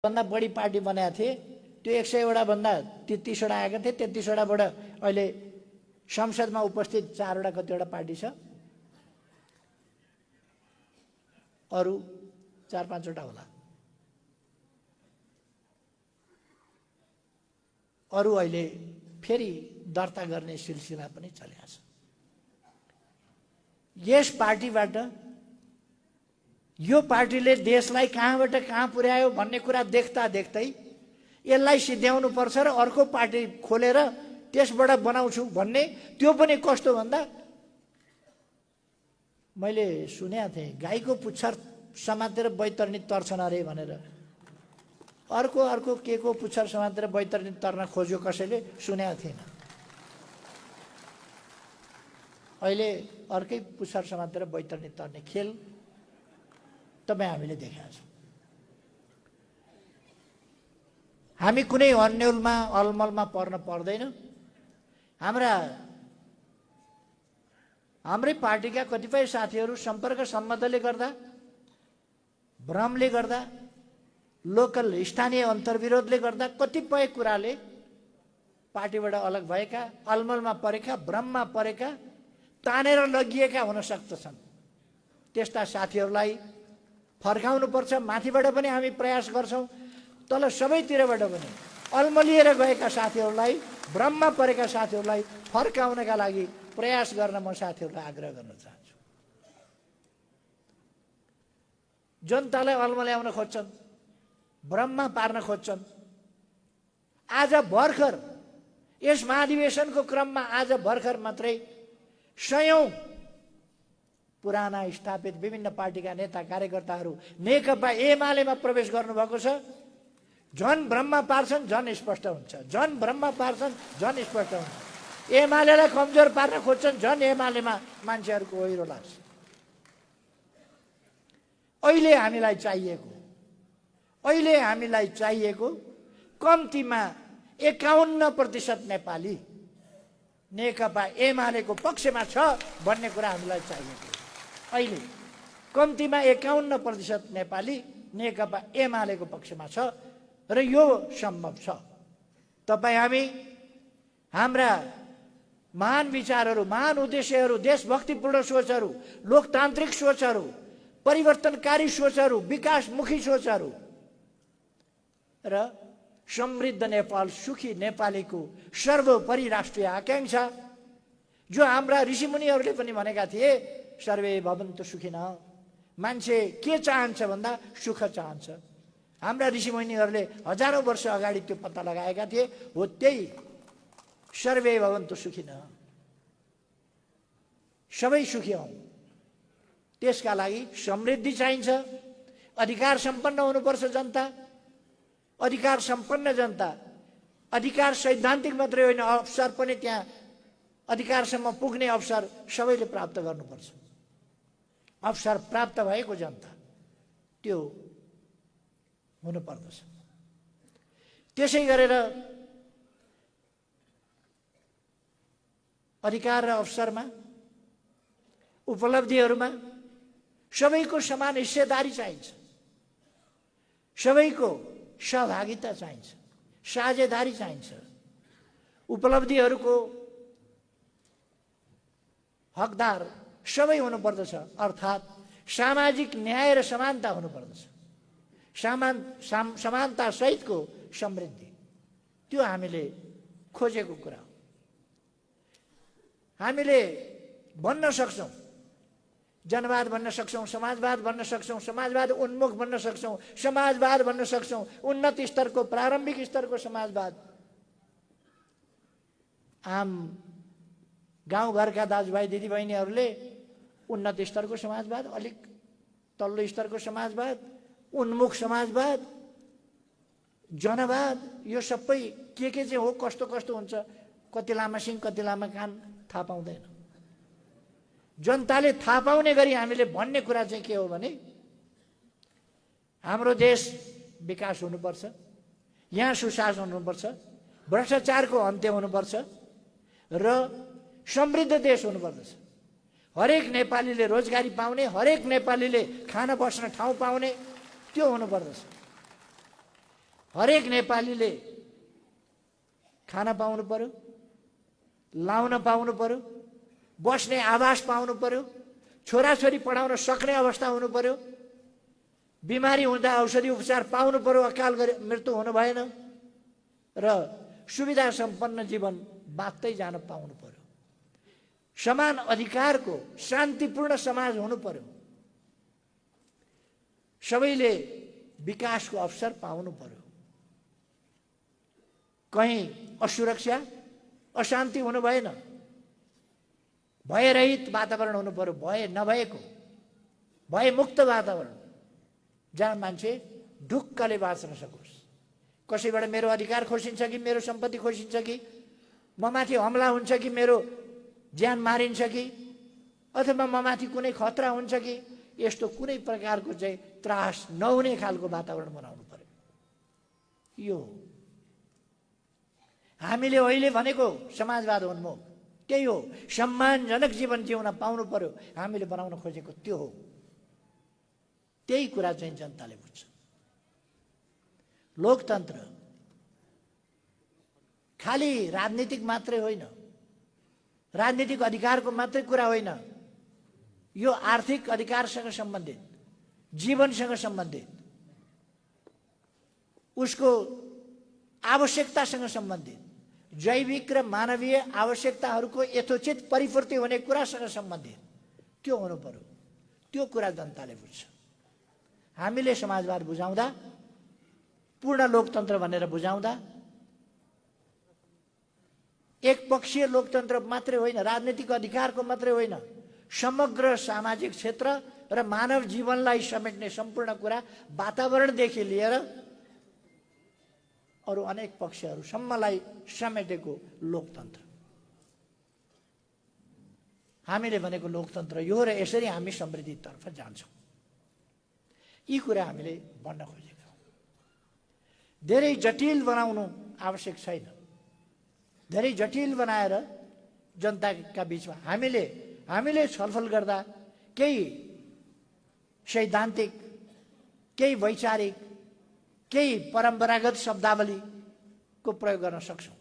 भन्दा बढी पार्टी बनाएको थिए। त्यो 100 वटा भन्दा 33 वटा आएका थिए। 33 वटाबाट अहिले संसदमा उपस्थित 4 वटा कतिवटा पार्टी छ, अरु 4-5 वटा होला। अरु अहिले फेरि दर्ता गर्ने सिलसिला पनि चलेको छ। यस पार्टीबाट यो पार्टीले देशलाई कहाँबाट कहाँ पुर्यायो भन्ने कुरा देख्दा देख्दै यसलाई सिध्याउनु पर्छ र अर्को पार्टी खोलेर त्यसबाट बनाउँछु भन्ने। त्यो पनि कस्तो भन्दा मैले सुनेको थिएँ गाईको पुच्छर समातेर बैतरणी तर्छन् अरे भनेर। अर्को के को पुच्छर समातेर बैतरणी तर्न खोज्यो कसैले सुनेको थिएन। अहिले अर्कै पुच्छर समातेर बैतरणी तर्ने खेल तपाईँ हामीले देखेका छौँ। हामी कुनै अन्यलमा अलमलमा पर्न पर्दैन। हाम्रै पार्टीका कतिपय साथीहरू सम्पर्क सम्बन्धले गर्दा, भ्रमले गर्दा, लोकल स्थानीय अन्तर्विरोधले गर्दा कतिपय कुराले पार्टीबाट अलग भएका, अलमलमा परेका, भ्रममा परेका, तानेर लगिएका हुन सक्दछन्। त्यस्ता साथीहरूलाई फर्काउनुपर्छ। माथिबाट पनि हामी प्रयास गर्छौँ, तल सबैतिरबाट पनि अलमलिएर गएका साथीहरूलाई, भ्रममा परेका साथीहरूलाई फर्काउनका लागि प्रयास गर्न म साथीहरूलाई आग्रह गर्न चाहन्छु। जनतालाई अलमल्याउन खोज्छन्, भ्रममा पार्न खोज्छन्। आज भर्खर यस महाधिवेशनको क्रममा आज भर्खर मात्रै 100औं पुराना स्थापित विभिन्न पार्टीका नेता कार्यकर्ताहरू नेकपा एमालेमा प्रवेश गर्नुभएको छ। झन् भ्रममा पार्छन्, झन् स्पष्ट हुन्छ। झन् भ्रममा पार्छन्, झन् स्पष्ट हुन्छ। एमालेलाई कमजोर पार्न खोज्छन्, झन् एमालेमा मान्छेहरूको ओहिरो लाग्छ। अहिले हामीलाई चाहिएको कम्तीमा 51% नेपाली नेकपा एमालेको पक्षमा छ भन्ने कुरा हामीलाई चाहिएको। अहिले कम्तीमा 51% नेपाली नेकपा एमालेको पक्षमा छ र यो सम्भव छ। तपाईँ हामी हाम्रा महान विचारहरू, महान उद्देश्यहरू, देशभक्तिपूर्ण सोचहरू, लोकतान्त्रिक सोचहरू, परिवर्तनकारी सोचहरू, विकासमुखी सोचहरू र समृद्ध नेपाल, सुखी नेपालीको सर्वोपरि राष्ट्रिय आकांक्षा जो हाम्रा ऋषिमुनिहरूले पनि भनेका थिए, सर्वे भवन्तु सुखिनः। मान्छे के चाहन्छ भन्दा सुख चाहन्छ। हाम्रा ऋषिमुनिहरूले हजारौं वर्ष अगाडि त्यो पत्ता लगाएका थिए। हो त्यही सर्वे भवन्तु सुखिनः, सबै सुखी हौं। त्यसका लागि समृद्धि चाहिन्छ, अधिकार सम्पन्न हुनुपर्छ जनता। अधिकार सम्पन्न जनता, अधिकार सैद्धान्तिक मात्रै होइन, अवसर पनि त्यहाँ अधिकारसम्म पुग्ने अवसर सबैले प्राप्त गर्नुपर्छ। अवसर प्राप्त भएको जनता त्यो हुनुपर्दछ। त्यसै गरेर अधिकार र अवसरमा, उपलब्धिहरूमा सबैको समान हिस्सेदारी चाहिन्छ, सबैको सहभागिता चाहिन्छ, साझेदारी चाहिन्छ। उपलब्धिहरूको हकदार सबै हुनुपर्दछ। अर्थात् सामाजिक न्याय र समानता हुनुपर्दछ। समानता सहितको समृद्धि, त्यो हामीले खोजेको कुरा हो। हामीले भन्न सक्छौँ, जनवाद भन्न सक्छौँ, समाजवाद भन्न सक्छौँ, समाजवाद उन्मुख भन्न सक्छौँ, समाजवाद भन्न सक्छौँ, उन्नत स्तरको, प्रारम्भिक स्तरको समाजवाद। आम गाउँघरका दाजुभाइ दिदीबहिनीहरूले उन्नत स्तरको समाजवाद, अलिक तल्लो स्तरको समाजवाद, उन्मुख समाजवाद, जनवाद, यो सबै के चाहिँ हो, कस्तो कस्तो हुन्छ, कति लामा सिङ कति लामा कान थाहा पाउँदैन। जनताले थाहा पाउने गरी हामीले भन्ने कुरा चाहिँ के हो भने हाम्रो देश विकास हुनुपर्छ, यहाँ सुशासन हुनुपर्छ, भ्रष्टाचारको अन्त्य हुनुपर्छ र समृद्ध देश हुनुपर्दछ। हरेक नेपालीले रोजगारी पाउने, हरेक नेपालीले खान बस्न ठाउँ पाउने, त्यो हुनुपर्दछ। हरेक नेपालीले खाना पाउनु पर्यो, लाउन पाउनु पर्यो, बस्ने आवास पाउनु पर्यो, छोराछोरी पढाउन सक्ने अवस्था हुनु पर्यो, बिमारी हुँदा औषधि उपचार पाउनु पर्यो, अकाल गरी मृत्यु हुनु भएन र सुविधा सम्पन्न जीवन बाँच्दै जान पाउनु पर्यो। समान अधिकारको शान्तिपूर्ण समाज हुनु पर्यो। सबैले विकासको अवसर पाउनु पर्यो। कहीँ असुरक्षा अशान्ति हुनु भएन। भयरहित वातावरण हुनु पर्यो। भय नभएको, भयमुक्त वातावरण जहाँ मान्छे ढुक्कले बाँच्न सकोस्। कसैबाट मेरो अधिकार खोसिन्छ कि मेरो सम्पत्ति खोसिन्छ कि म माथि हमला हुन्छ कि मेरो ज्यान मारिन्छ कि अथवा म माथि कुनै खतरा हुन्छ कि यस्तो कुनै प्रकारको चाहिँ त्रास नहुने खालको वातावरण बनाउनु पर्यो। यो हामीले अहिले भनेको समाजवाद उन्मुख त्यही हो। सम्मानजनक जीवन जिउन पाउनु पर्यो, हामीले बनाउन खोजेको त्यो हो। त्यही कुरा चाहिँ जनताले बुझ्छ। लोकतन्त्र खाली राजनीतिक मात्रै होइन, राजनीतिक अधिकारको मात्रै कुरा होइन। यो आर्थिक अधिकारसँग सम्बन्धित, जीवनसँग सम्बन्धित, उसको आवश्यकतासँग सम्बन्धित, जैविक र मानवीय आवश्यकताहरूको यथोचित परिपूर्ति हुने कुरासँग सम्बन्धित त्यो हुनु पर्यो। त्यो कुरा जनताले बुझ्छ। हामीले समाजवाद बुझाउँदा, पूर्ण लोकतन्त्र भनेर बुझाउँदा एकपक्षीय लोकतन्त्र मात्रै होइन, राजनीतिक अधिकारको मात्रै होइन, समग्र सामाजिक क्षेत्र र मानव जीवनलाई समेट्ने सम्पूर्ण कुरा, वातावरणदेखि लिएर अरू अनेक पक्षहरूसम्मलाई समेटेको लोकतन्त्र। हामीले भनेको लोकतन्त्र यो र यसरी हामी समृद्धितर्फ जान्छौँ। यी कुरा हामीले भन्न खोजेका हौँ। धेरै जटिल बनाउनु आवश्यक छैन। धेरै जटिल बनाएर जनताका बीचमा हामीले छलफल गर्दा केही सैद्धान्तिक, केही वैचारिक, केही परम्परागत शब्दावलीको प्रयोग गर्न सक्छौँ।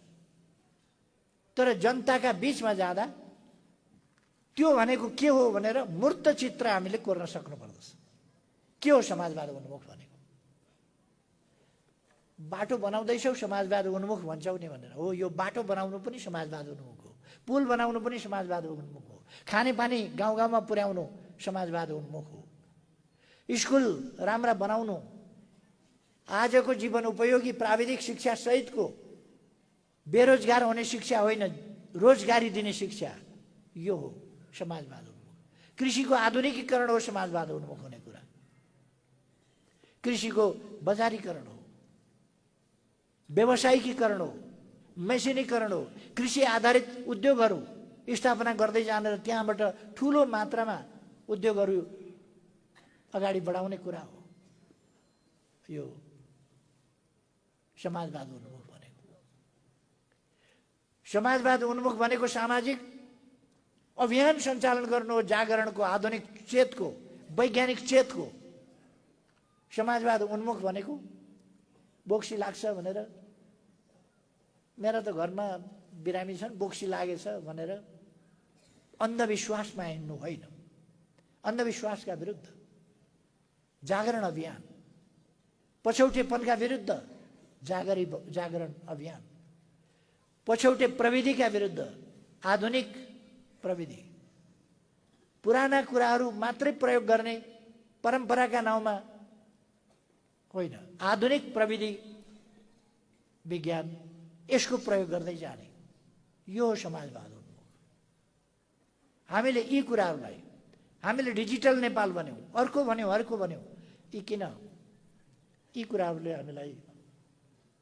तर जनताका बीचमा जाँदा त्यो भनेको के हो भनेर मूर्त चित्र हामीले कोर्न सक्नुपर्दछ। के हो समाजवाद उन्मुख भनेको? बाटो बनाउँदैछौ समाजवाद उन्मुख भन्छौ नि भनेर हो। यो बाटो बनाउनु पनि समाजवाद उन्मुख हो, पुल बनाउनु पनि समाजवाद उन्मुख हो, खानेपानी गाउँ गाउँमा पुर्याउनु समाजवाद उन्मुख हो, स्कुल राम्रा बनाउनु, आजको जीवन उपयोगी प्राविधिक शिक्षा सहितको बेरोजगार हुने शिक्षा होइन, रोजगारी दिने शिक्षा, यो हो समाजवाद उन्मुख। कृषिको आधुनिकीकरण हो समाजवाद उन्मुख हुने कुरा। कृषिको बजारीकरण हो, व्यवसायिकीकरण हो, मेसिनीकरण हो, कृषि आधारित उद्योगहरू स्थापना गर्दै जाने र त्यहाँबाट ठुलो मात्रामा उद्योगहरू अगाडि बढाउने कुरा हो। यो समाजवाद उन्मुख भनेको। समाजवाद उन्मुख भनेको सामाजिक अभियान सञ्चालन गर्नु हो, जागरणको, आधुनिक चेतको, वैज्ञानिक चेतको। समाजवाद उन्मुख भनेको बोक्सी लाग्छ भनेर, मेरा त घरमा बिरामी छन्, बोक्सी लागेछ भनेर अन्धविश्वासमा हिँड्नु होइन। अन्धविश्वासका विरुद्ध जागरण अभियान, पछौटेपनका विरुद्ध जागरण अभियान, पछौटे प्रविधिका विरुद्ध आधुनिक प्रविधि, पुराना कुराहरू मात्रै प्रयोग गर्ने परम्पराका नाउँमा होइन, आधुनिक प्रविधि विज्ञान यसको प्रयोग गर्दै जाने, यो हो समाजवाद उन्मुख। हामीले यी कुराहरूलाई, हामीले डिजिटल नेपाल भन्यौँ, अर्को भन्यौँ, यी किन? यी कुराहरूले हामीलाई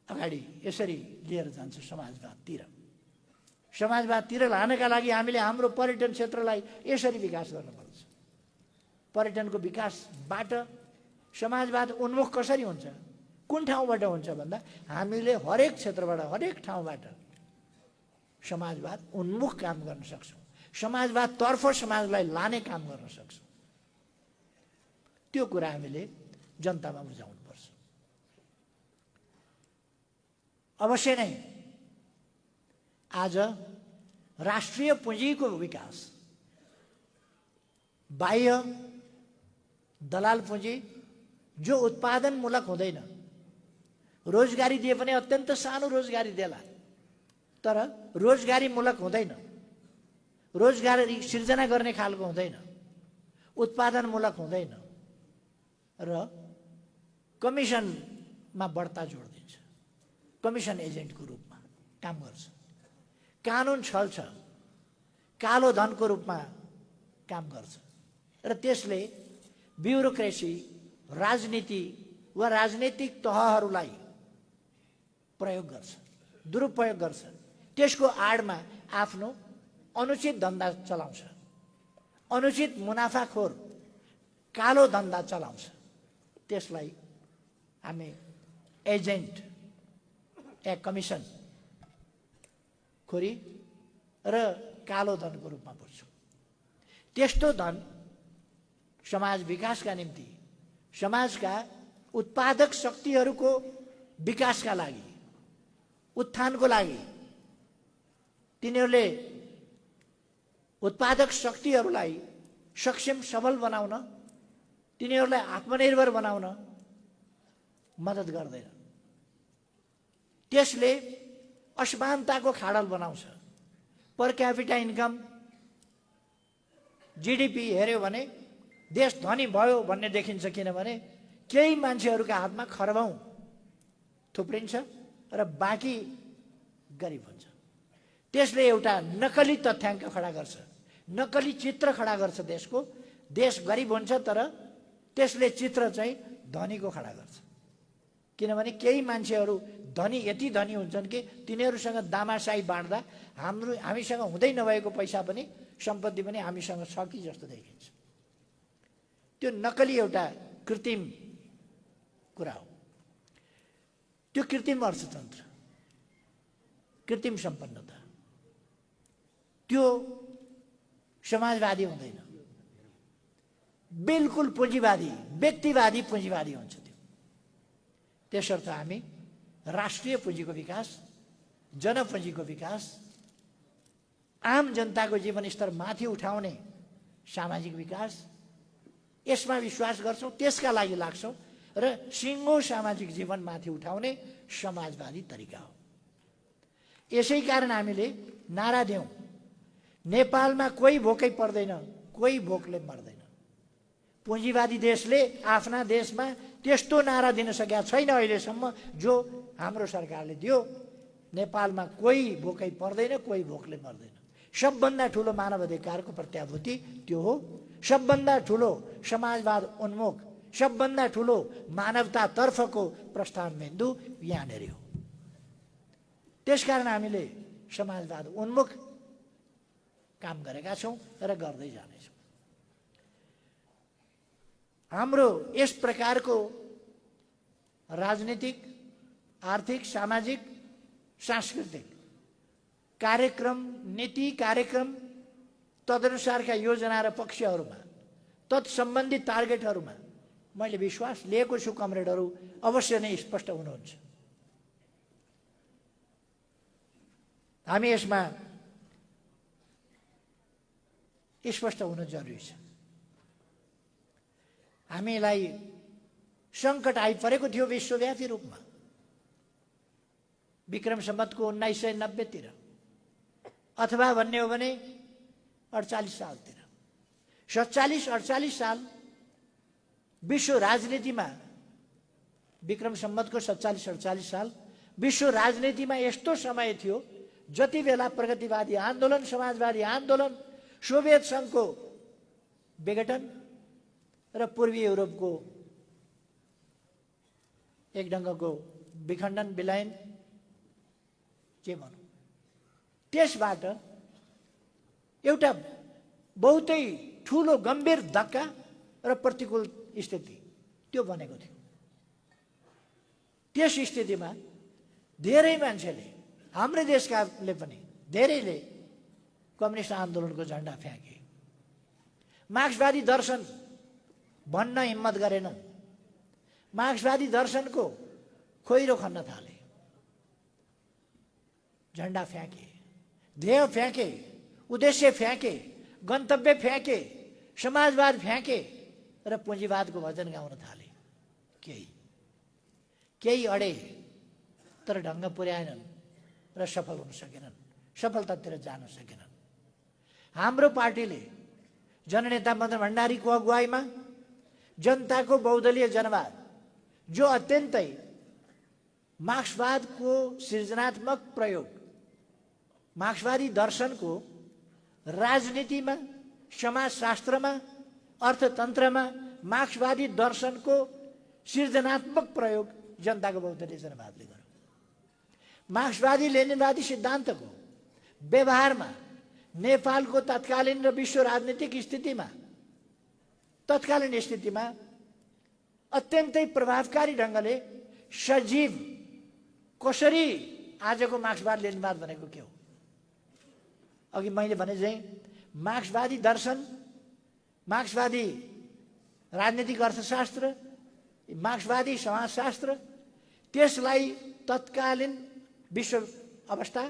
अगाडि यसरी लिएर जान्छ समाजवादतिर। समाजवादतिर लानका लागि हामीले हाम्रो पर्यटन क्षेत्रलाई यसरी विकास गर्नुपर्छ। पर्यटनको विकासबाट समाजवाद उन्मुख कसरी हुन्छ? कुन ठाउँबाट हुन्छ भन्दा हामीले हरेक क्षेत्रबाट, हरेक ठाउँबाट समाजवाद उन्मुख काम गर्न सक्छौँ। समाजवादतर्फ समाजलाई लाने काम गर्न सक्छौँ। त्यो कुरा हामीले जनतामा बुझाउनुपर्छ। अवश्य नै आज राष्ट्रिय पुँजीको विकास, बाह्य दलाल पुँजी जो उत्पादनमूलक हुँदैन, रोजगारी दिए पनि अत्यन्त सानो रोजगारी देला, तर रोजगारीमूलक हुँदैन, रोजगारी सिर्जना गर्ने खालको हुँदैन, उत्पादनमूलक हुँदैन र कमिसनमा बढ्ता जोड दिन्छ, कमिसन एजेन्टको रूपमा काम गर्छ, कानुन छल्छ, कालो धनको रूपमा काम गर्छ र त्यसले ब्युरोक्रेसी, राजनीति वा राजनीतिक तहहरूलाई प्रयोग गर्छ, दुरुपयोग गर्छ, त्यसको आडमा आफ्नो अनुचित धन्दा चलाउँछ, अनुचित मुनाफाखोर कालो धन्दा चलाउँछ। त्यसलाई हामी एजेन्ट या कमिसन खोरी र कालो धनको रूपमा बुझ्छौँ। त्यस्तो धन समाज विकासका निम्ति, समाजका उत्पादक शक्तिहरूको विकासका लागि, उत्थानको लागि, तिनीहरूले उत्पादक शक्तिहरूलाई सक्षम सबल बनाउन, तिनीहरूलाई आत्मनिर्भर बनाउन मद्दत गर्दैन। त्यसले असमानताको खाडल बनाउँछ। पर क्यापिटा इन्कम, जीडीपी हेर्यो भने देश धनी भयो भन्ने देखिन्छ, किनभने केही मान्छेहरूका हातमा खरबौँ थुप्रिन्छ र बाँकी गरिब हुन्छ। त्यसले एउटा नक्कली तथ्याङ्क खडा गर्छ, नक्कली चित्र खडा गर्छ देशको। देश गरिब हुन्छ तर त्यसले चित्र चाहिँ धनीको खडा गर्छ, किनभने केही मान्छेहरू धनी यति धनी हुन्छन् कि तिनीहरूसँग दामासाई बाँड्दा हामीसँग हुँदै नभएको पैसा पनि, सम्पत्ति पनि हामीसँग छ कि जस्तो देखिन्छ। त्यो नक्कली एउटा कृत्रिम कुरा हो। त्यो कृत्रिम अर्थतन्त्र, कृत्रिम सम्पन्नता, त्यो समाजवादी हुँदैन, बिल्कुल पुँजीवादी, व्यक्तिवादी पुँजीवादी हुन्छ त्यो। त्यसर्थ हामी राष्ट्रिय पुँजीको विकास, जनपुँजीको विकास, आम जनताको जीवनस्तर माथि उठाउने सामाजिक विकास, यसमा विश्वास गर्छौँ, त्यसका लागि लाग्छौँ र सिङ्गो सामाजिक जीवन माथि उठाउने समाजवादी तरिका हो। यसै कारण हामीले नारा दियौँ, नेपालमा कोही भोकै पर्दैन, कोही भोकले मर्दैन। पुँजीवादी देशले आफ्ना देशमा त्यस्तो नारा दिन सकेका छैन अहिलेसम्म जो हाम्रो सरकारले दियो। नेपालमा कोही भोकै पर्दैन, कोही भोकले मर्दैन। सबभन्दा ठुलो मानव अधिकारको प्रत्याभूति त्यो हो। सबभन्दा ठुलो समाजवाद उन्मुख, सबभन्दा ठुलो मानवतातर्फको प्रस्थान बिन्दु यहाँनिर हो। त्यसकारण हामीले समाजवाद उन्मुख काम गरेका छौँ र गर्दै जानेछौँ। हाम्रो यस प्रकारको राजनीतिक, आर्थिक, सामाजिक, सांस्कृतिक कार्यक्रम, नीति कार्यक्रम, तदनुसारका योजना र पक्षहरूमा, तत्सम्बन्धी टार्गेटहरूमा मैले विश्वास लिएको छु कमरेडहरू अवश्य नै स्पष्ट हुनुहुन्छ। हामी यसमा स्पष्ट हुन जरुरी छ। हामीलाई सङ्कट आइपरेको थियो विश्वव्यापी रूपमा विक्रम सम्वतको 1990 तिर, अथवा भन्ने हो भने 48 सालतिर। 47-48 साल विश्व राजनीतिमा, विक्रम सम्वतको 47-48 साल विश्व राजनीतिमा यस्तो समय थियो जति बेला प्रगतिवादी आन्दोलन, समाजवादी आन्दोलन, सोभियत सङ्घको विघटन र पूर्वी युरोपको एक ढङ्गको विखण्डन, विलयन, के भनौँ, त्यसबाट एउटा बहुतै ठुलो गम्भीर धक्का र प्रतिकूल स्थिति त्यो बनेको थियो। त्यस स्थितिमा धेरै मान्छेले, हाम्रै देशकाले पनि धेरैले कम्युनिस्ट आन्दोलनको झन्डा फ्याँके। मार्क्सवादी दर्शन भन्न हिम्मत गरेनन्, मार्क्सवादी दर्शनको खोइरो खन्न थाले। झन्डा फ्याँके, ध्येय फ्याँके, उद्देश्य फ्याँके, गन्तव्य फ्याँके, समाजवाद फ्याँके र पुँजीवादको भजन गाउन थाले। केही अडे तर ढङ्ग पुर्याएनन् र सफल हुन सकेनन्, सफलतातिर जान सकेनन्। हाम्रो पार्टीले जननेता मदन भण्डारीको अगुवाईमा जनताको बहुदलीय जनवाद, जो अत्यन्तै मार्क्सवादको सृजनात्मक प्रयोग, मार्क्सवादी दर्शनको राजनीतिमा, समाजशास्त्रमा, अर्थतन्त्रमा मार्क्सवादी दर्शनको सृजनात्मक प्रयोग जनताको बहुदलीय जनवादले गर्यो। मार्क्सवादी लेनिनवादी सिद्धान्तको व्यवहारमा नेपालको तत्कालीन र विश्व राजनीतिक स्थितिमा, तत्कालीन स्थितिमा अत्यन्तै प्रभावकारी ढङ्गले सजीव कसरी आजको मार्क्सवाद लेनिनवाद भनेको के हो? अघि मैले भने चाहिँ मार्क्सवादी दर्शन, मार्क्सवादी राजनीतिक अर्थशास्त्र, मार्क्सवादी समाजशास्त्र, त्यसलाई तत्कालीन विश्व अवस्था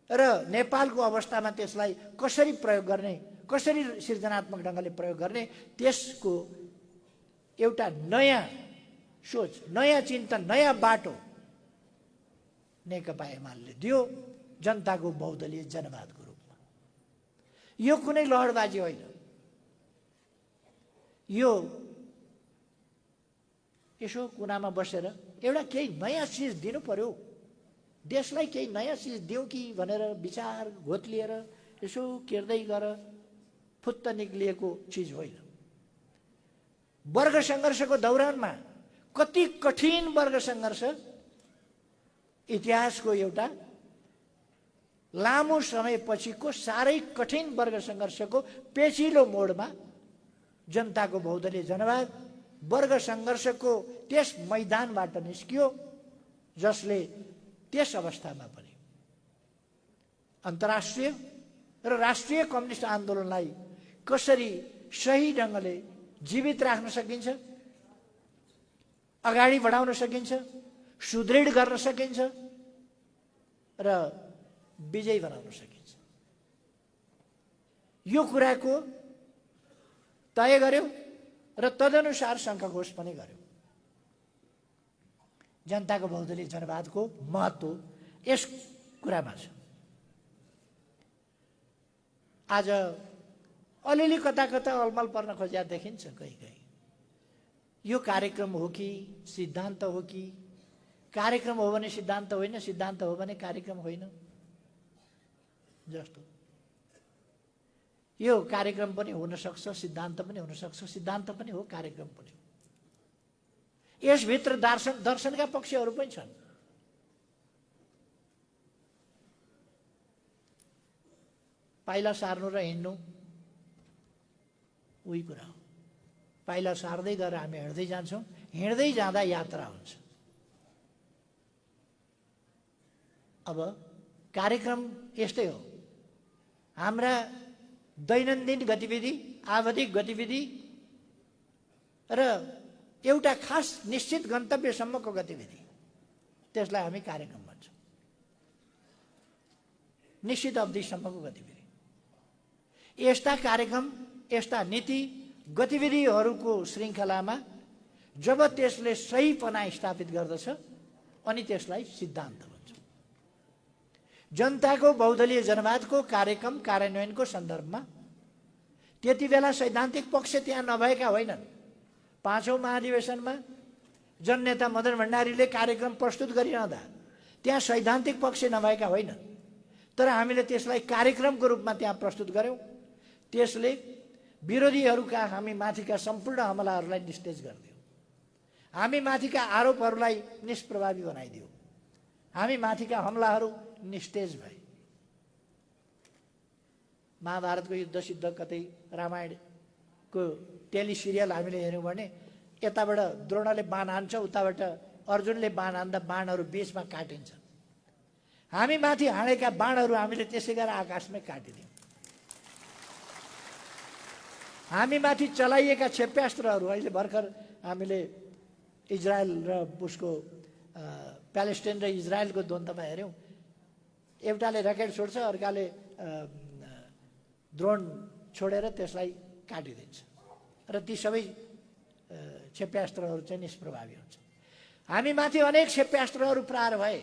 र नेपालको अवस्थामा त्यसलाई कसरी प्रयोग गर्ने, कसरी सृजनात्मक ढङ्गले प्रयोग गर्ने, त्यसको एउटा नयाँ सोच, नयाँ चिन्तन, नयाँ बाटो नेकपा एमाले दियो जनताको बहुदलीय जनवादको रूपमा। यो कुनै लहरबाजी होइन, यो यसो कुनामा बसेर एउटा केही नयाँ चिज दिनु पर्यो, देशलाई केही नयाँ चिज दिउँ कि भनेर विचार घोत्लिएर यसो केर्दै गर फुत्त निक्लिएको चिज होइन। वर्ग सङ्घर्षको दौरानमा कति कठिन वर्ग सङ्घर्ष, इतिहासको एउटा लामो समयपछिको साह्रै कठिन वर्ग सङ्घर्षको पेचिलो मोडमा जनताको बहुदलीय जनवाद वर्ग सङ्घर्षको त्यस मैदानबाट निस्कियो, जसले त्यस अवस्थामा पनि अन्तर्राष्ट्रिय र राष्ट्रिय कम्युनिस्ट आन्दोलनलाई कसरी सही ढङ्गले जीवित राख्न सकिन्छ, अगाडि बढाउन सकिन्छ, सुदृढ गर्न सकिन्छ र विजयी बनाउन सकिन्छ, यो कुराको तय गर्यो र तदनुसार शङ्खघोष पनि गर्यो। जनताको बहुदलीय जनवादको महत्त्व यस कुरामा छ। आज अलिअलि कता कता अलमल पर्न खोज्या देखिन्छ कहीँ कहीँ। यो कार्यक्रम हो कि सिद्धान्त हो कि, कार्यक्रम हो भने सिद्धान्त होइन, सिद्धान्त हो भने कार्यक्रम होइन जस्तो। यो कार्यक्रम पनि हुन सक्छ, सिद्धान्त पनि हुन सक्छ, सिद्धान्त पनि हो, कार्यक्रम पनि हो। यसभित्र दर्शनका पक्षहरू पनि छन्। पाइला सार्नु र हिँड्नु उही कुरा हो। पाइला सार्दै गएर हामी हिँड्दै जान्छौँ, हिँड्दै जाँदा यात्रा हुन्छ। अब कार्यक्रम यस्तै हो। हाम्रा दैनन्दिन गतिविधि, आवधिक गतिविधि र एउटा खास निश्चित गन्तव्यसम्मको गतिविधि, त्यसलाई हामी कार्यक्रम भन्छौँ। निश्चित अवधिसम्मको गतिविधि, यस्ता कार्यक्रम, यस्ता नीति गतिविधिहरूको श्रृङ्खलामा जब त्यसले सहीपना स्थापित गर्दछ अनि त्यसलाई सिद्धान्त भन्छ। जनताको बहुदलीय जनवादको कार्यक्रम कार्यान्वयनको सन्दर्भमा त्यति बेला सैद्धान्तिक पक्ष त्यहाँ नभएका होइनन्। पाँचौं महाधिवेशनमा जननेता मदन भण्डारीले कार्यक्रम प्रस्तुत गरिरहँदा त्यहाँ सैद्धान्तिक पक्ष नभएका होइनन्, तर हामीले त्यसलाई कार्यक्रमको रूपमा त्यहाँ प्रस्तुत गर्यौँ। त्यसले विरोधीहरूका हामी माथिका सम्पूर्ण हमलाहरूलाई निस्तेज गरिदियो, हामी माथिका आरोपहरूलाई निष्प्रभावी बनाइदियो, हामी माथिका हमलाहरू निस्तेज भए। महाभारतको युद्ध सिद्ध कतै रामायणको टेलिसिरियल हामीले हेऱ्यौँ भने यताबाट द्रोणले बाण हान्छ, उताबाट अर्जुनले बाण हान्दा बाणहरू बीचमा काटिन्छ। हामी माथि हानेका बाणहरू हामीले त्यसै गरेर आकाशमै काटिदियौँ। हामी माथि चलाइएका क्षेप्यास्त्रहरू अहिले भर्खर हामीले इजरायल र उसको प्यालेस्टाइन र इजरायलको द्वन्द्वमा हेऱ्यौँ। एउटाले रकेट छोड्छ, अर्काले ड्रोन छोडेर त्यसलाई काटिदिन्छ र ती सबै क्षेप्यास्त्रहरू चाहिँ निष्प्रभावी हुन्छ। हामीमाथि अनेक क्षेप्यास्त्रहरू प्रहार भए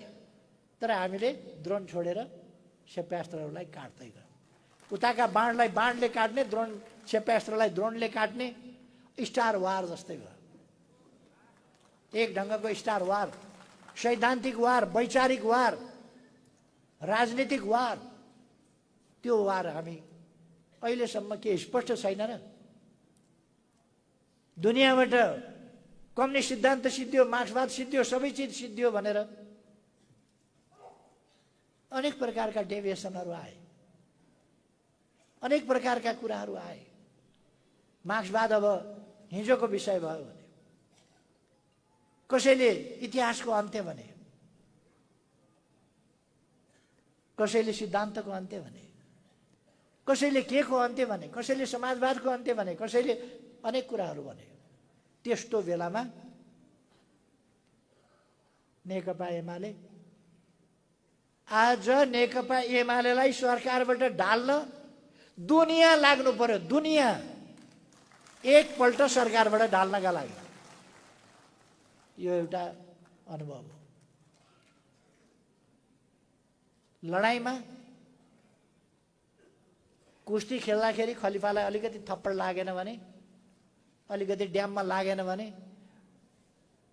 तर हामीले ड्रोन छोडेर क्षेप्यास्त्रहरूलाई काट्दै गयौँ। उताका बाणलाई बाणले काट्ने, ड्रोन क्षेप्यास्त्रलाई ड्रोनले काट्ने, स्टार वार जस्तै भयो। एक ढङ्गको स्टार वार, सैद्धान्तिक वार, वैचारिक वार, राजनीतिक वार। त्यो वार हामी अहिलेसम्म के स्पष्ट छैन र? दुनियाँबाट कम्युनिस्ट सिद्धान्त सिद्धियो, मार्क्सवाद सिद्धियो, सबै चिज सिद्धियो भनेर अनेक प्रकारका डेभिएसनहरू आए, अनेक प्रकारका कुराहरू आए। मार्क्सवाद अब हिजोको विषय भयो भने, कसैले इतिहासको अन्त्य भने, कसैले सिद्धान्तको अन्त्य भने, कसैले के को अन्त्य भने, कसैले समाजवादको अन्त्य भने, कसैले अनेक कुराहरू भने। त्यस्तो बेलामा नेकपा एमाले आज नेकपा एमालेलाई सरकारबाट ढाल्न दुनियाँ लाग्नु पर्यो। दुनियाँ एकपल्ट सरकारबाट ढाल्नका लागि। यो एउटा अनुभव हो। लडाईँमा कुस्ती खेल्दाखेरि खलिफालाई अलिकति थप्पड लागेन भने, अलिकति ड्याममा लागेन भने,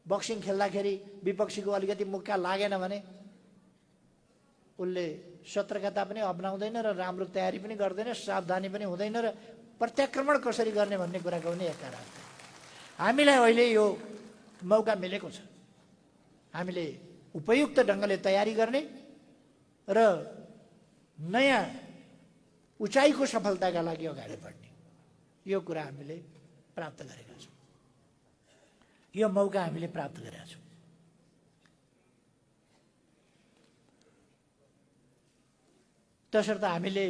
बक्सिङ खेल्दाखेरि विपक्षीको अलिकति मुक्का लागेन भने उसले सतर्कता पनि अपनाउँदैन र राम्रो तयारी पनि गर्दैन, सावधानी पनि हुँदैन र प्रत्याक्रमण कसरी गर्ने भन्ने कुराको पनि एक कारण। हामीलाई अहिले यो मौका मिलेको छ। हामीले उपयुक्त ढङ्गले तयारी गर्ने र नयाँ उचाइको सफलताका लागि अगाडि बढ्ने, यो कुरा हामीले प्राप्त गरेका छौँ। यो मौका हामीले प्राप्त गरेका छौँ। तसर्थ हामीले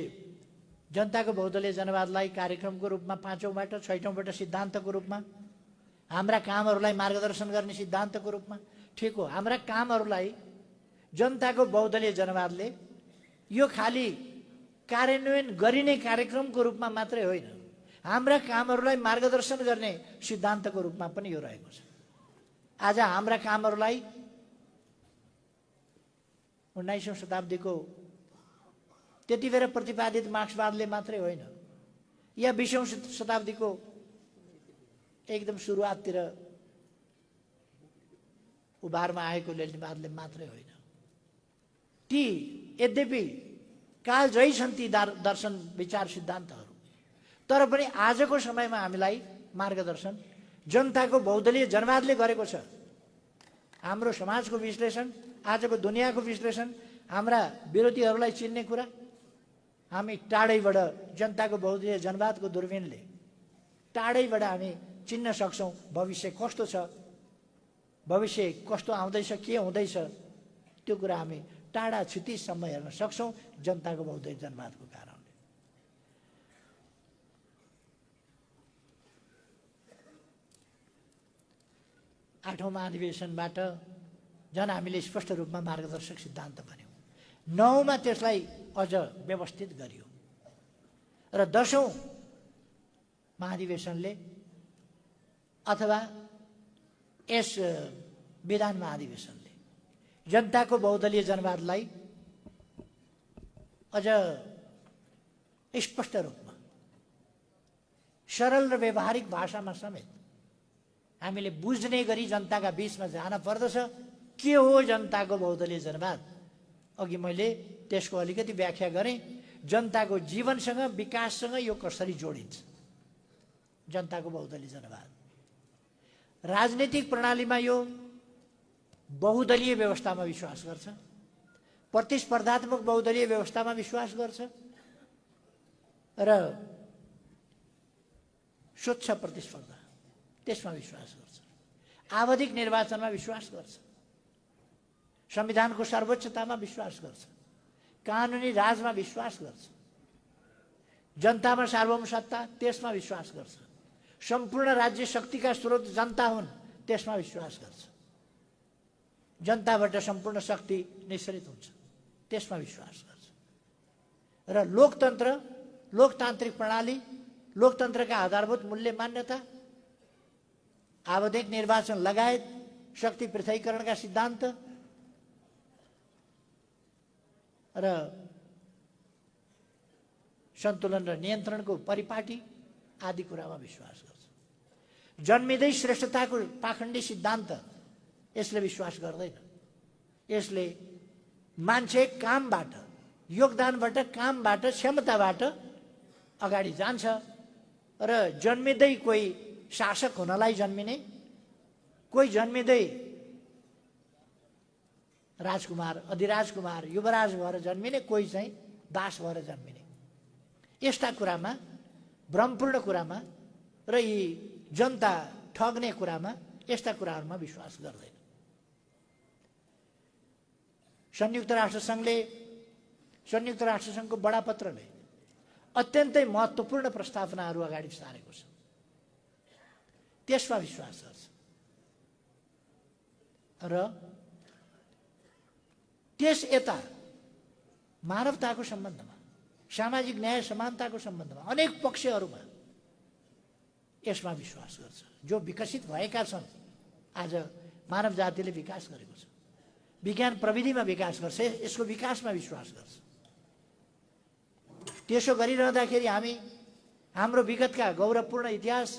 जनताको बहुदलीय जनवादलाई कार्यक्रमको रूपमा, पाँचौँबाट छैटौँबाट सिद्धान्तको रूपमा, हाम्रा कामहरूलाई मार्गदर्शन गर्ने सिद्धान्तको रूपमा, ठिक हो, हाम्रा कामहरूलाई जनताको बहुदलीय जनवादले यो खाली कार्यान्वयन गरिने कार्यक्रमको रूपमा मात्रै होइन, हाम्रा कामहरूलाई मार्गदर्शन गर्ने सिद्धान्तको रूपमा पनि यो रहेको छ। आज हाम्रा कामहरूलाई 19औं शताब्दीको त्यति बेला प्रतिपादित मार्क्सवादले मात्रै होइन, या 20औं शताब्दीको एकदम सुरुवाततिर उभारमा आएको लेनिनवादले मात्रै होइन। ती यद्यपि कालजयी छन् ती दर्शन, विचार, सिद्धान्तहरू, तर पनि आजको समयमा हामीलाई मार्गदर्शन जनताको बहुदलीय जनवादले गरेको छ। हाम्रो समाजको विश्लेषण, आजको दुनियाँको विश्लेषण, हाम्रा विरोधीहरूलाई चिन्ने कुरा हामी टाढैबाट जनताको बहुदलीय जनवादको दूरबीनले टाढैबाट हामी चिन्न सक्छौँ। भविष्य कस्तो छ, भविष्य कस्तो आउँदैछ, के हुँदैछ, त्यो कुरा हामी टाढा क्षितिजसम्म हेर्न सक्छौँ जनताको बहुदलीय जनवादको कारणले। आठौँ महाधिवेशनबाट झन् हामीले स्पष्ट रूपमा मार्गदर्शक सिद्धान्त भन्यौँ। 9मा त्यसलाई अझ व्यवस्थित गरियो र 10औं महाधिवेशनले अथवा यस विधान महाधिवेशनले जनताको बहुदलीय जनवादलाई अझ स्पष्ट रूपमा, सरल र व्यवहारिक भाषामा समेत हामीले बुझ्ने गरी जनताका बीचमा जान पर्दछ। के हो जनताको बहुदलीय जनवाद? अघि मैले त्यसको अलिकति व्याख्या गरेँ। जनताको जीवनसँग, विकाससँग यो कसरी जोडिन्छ? जनताको बहुदलीय जनवाद राजनीतिक प्रणालीमा यो बहुदलीय व्यवस्थामा विश्वास गर्छ, प्रतिस्पर्धात्मक बहुदलीय व्यवस्थामा विश्वास गर्छ र स्वच्छ प्रतिस्पर्धा त्यसमा विश्वास गर्छ, आवधिक निर्वाचनमा विश्वास गर्छ, संविधानको सर्वोच्चतामा विश्वास गर्छ, कानुनी राजमा विश्वास गर्छ, जनतामा सार्वभौम सत्ता त्यसमा विश्वास गर्छ, सम्पूर्ण राज्य शक्तिका स्रोत जनता हुन् त्यसमा विश्वास गर्छ, जनताबाट सम्पूर्ण शक्ति निश्रित हुन्छ त्यसमा विश्वास गर्छ। र लोकतन्त्र, लोकतान्त्रिक प्रणाली, लोकतन्त्रका आधारभूत मूल्य मान्यता, आवधिक निर्वाचन लगायत शक्ति पृथकीकरणका सिद्धान्त र सन्तुलन र नियन्त्रणको परिपाटी आदि कुरामा विश्वास गर्छ। जन्मिँदै श्रेष्ठताको पाखण्डी सिद्धान्त यसले विश्वास गर्दैन। यसले मान्छे कामबाट, योगदानबाट, कामबाट, क्षमताबाट अगाडि जान्छ र जन्मिँदै कोही शासक हुनलाई जन्मिने, कोही जन्मिँदै राजकुमार, अधिराजकुमार, युवराज भएर जन्मिने, कोही चाहिँ दास भएर जन्मिने, यस्ता कुरामा, भ्रमपूर्ण कुरामा र यी जनता ठग्ने कुरामा, यस्ता कुराहरूमा विश्वास गर्दैन। संयुक्त राष्ट्रसङ्घको बडापत्रले अत्यन्तै महत्त्वपूर्ण प्रस्तावनाहरू अगाडि सारेको छ। त्यसमा विश्वास गर्छ र त्यस यता मानवताको सम्बन्धमा, सामाजिक न्याय समानताको सम्बन्धमा अनेक पक्षहरूमा यसमा विश्वास गर्छ। जो विकसित भएका छन्, आज मानव जातिले विकास गरेको छ, विज्ञान प्रविधिमा विकास गर्छ, यसको विकासमा विश्वास गर्छ। त्यसो गरिरहँदाखेरि हामी हाम्रो विगतका गौरवपूर्ण इतिहास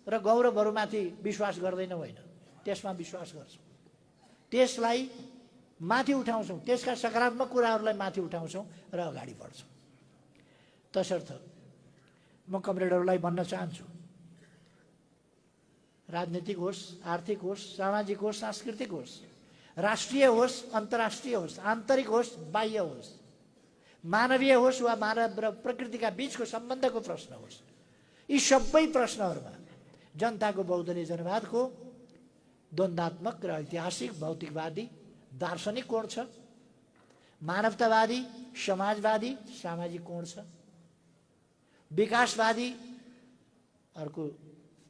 र गौरवहरूमाथि विश्वास गर्दैनौँ, होइन, त्यसमा विश्वास गर्छौँ। त्यसलाई माथि उठाउँछौँ, त्यसका सकारात्मक कुराहरूलाई माथि उठाउँछौँ र अगाडि बढ्छौँ। तसर्थ म कमरेडहरूलाई भन्न चाहन्छु, राजनीतिक होस्, आर्थिक होस्, सामाजिक होस्, सांस्कृतिक होस्, राष्ट्रिय होस्, अन्तर्राष्ट्रिय होस्, आन्तरिक होस्, बाह्य होस्, मानवीय होस् वा मानव र प्रकृतिका बीचको सम्बन्धको प्रश्न होस्, यी सबै प्रश्नहरूमा जनताको बहुदलीय जनवादको द्वन्द्वात्मक र ऐतिहासिक, भौतिकवादी, दार्शनिक कोण छ, मानवतावादी, समाजवादी, सामाजिक कोण छ, विकासवादी अर्को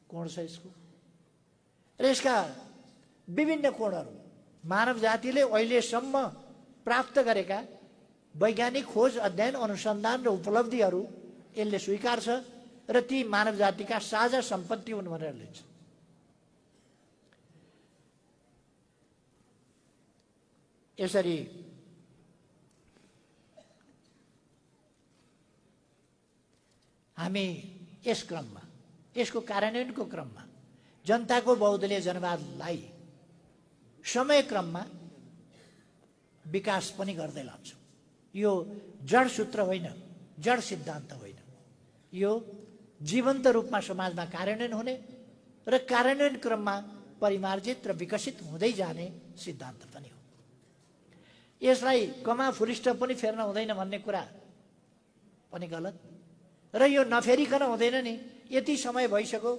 कोण छ यसको, र यसका विभिन्न कोणहरू मानव जातिले अहिलेसम्म प्राप्त गरेका वैज्ञानिक खोज, अध्ययन, अनुसन्धान र उपलब्धिहरू यसले स्वीकार्छ र ती मानव जातिका साझा सम्पत्ति हुन् भनेर लिन्छ। यसरी हामी यस क्रममा, यसको कार्यान्वयनको क्रममा जनताको बहुदलीय जनवादलाई समयक्रममा विकास पनि गर्दै लान्छौँ। यो जड सूत्र होइन, जड सिद्धान्त होइन, यो जीवन्त रूपमा समाजमा कार्यान्वयन हुने र कार्यान्वयन क्रममा परिमार्जित र विकसित हुँदै जाने सिद्धान्त पनि हो। यसलाई कमा फुलिस्ट पनि फेर्न हुँदैन भन्ने कुरा पनि गलत, र यो नफेरिकन हुँदैन नि। यति समय भइसक्यो,